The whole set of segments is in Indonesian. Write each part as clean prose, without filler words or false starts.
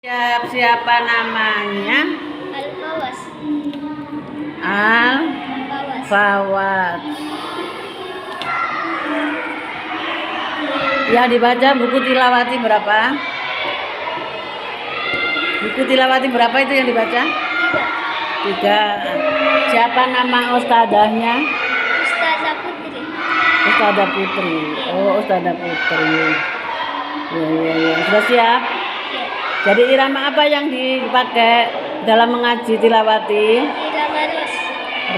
Siapa namanya? Al-Fawas. Al-Fawas. Yang dibaca buku tilawati berapa? Buku tilawati berapa itu yang dibaca? 3. Siapa nama ustadzahnya? Ustazah Putri. Ustadzah Putri. Oh, Ustadzah Putri. Ya. Sudah siap? Jadi irama apa yang dipakai dalam mengaji tilawati? Irama Ros.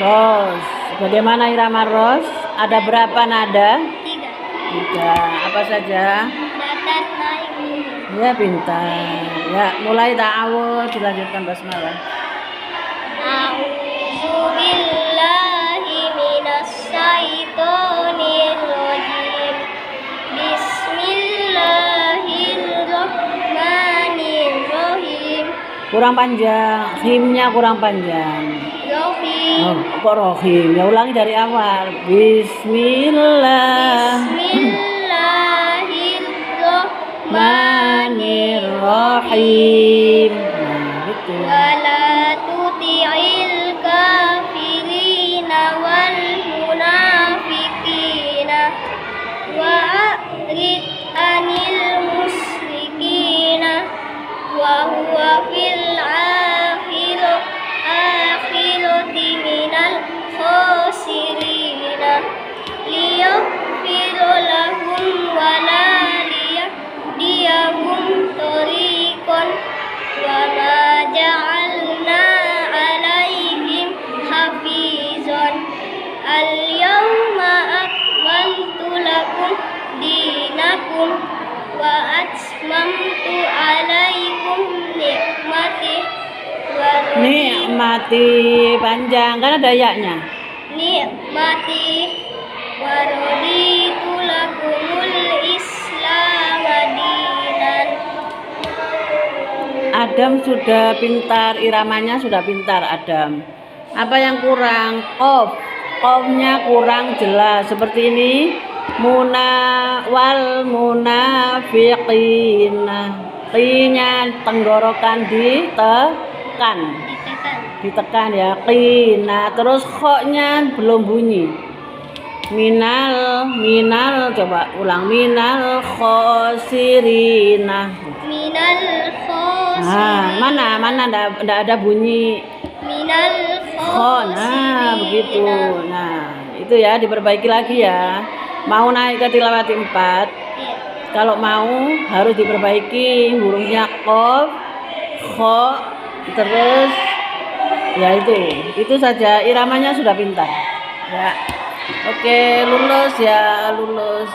Ros. Bagaimana irama ros? Ada berapa nada? 3. Apa saja? Datar, naik, turun. Ya, pintar. Ya, mulai ta'awudz, dilanjutkan basmalah. A'udzu billahi minasy syaithanir rajim. Bismillahirrahmanirrahim. Kurang panjang, himnya kurang panjang. Rohim. Oh, kok rohim? Ya ulangi dari awal. Bismillah. Bismillahirrahmanirrahim. Nah, gitu. Wala tuti'il kafirina wal munafiqina wa'rid anil musyrikina wa huwa fil akhirati minal khasirina liyaghfira lahum wa la liyahdiyahum thariqan wa ma ja'alna 'alaihim hafizan al-yawma akmaltu lakum dinakum wa atmamtu 'alaikum nikmati Nikmati panjang kan ada yaknya. Nikmati wa raditu lakumul Islam dinan. Adam sudah pintar, iramanya sudah pintar Adam. Apa yang kurang? Qafnya kurang jelas. Seperti ini. Wal munafiqina. Qinya tenggorokan ditekan ya. Qina. Terus khoknya belum bunyi. Minal coba ulang. Minal khosirina. Minal khosirina. Mana enggak ada bunyi. Minal khosirina. Nah, begitu. Nah, itu ya diperbaiki lagi ya. Mau naik ke tilawati 4. Ya. Kalau mau harus diperbaiki hurufnya qaf, kha, terus ya itu saja, iramanya sudah pintar. Ya. Oke, lulus ya, lulus.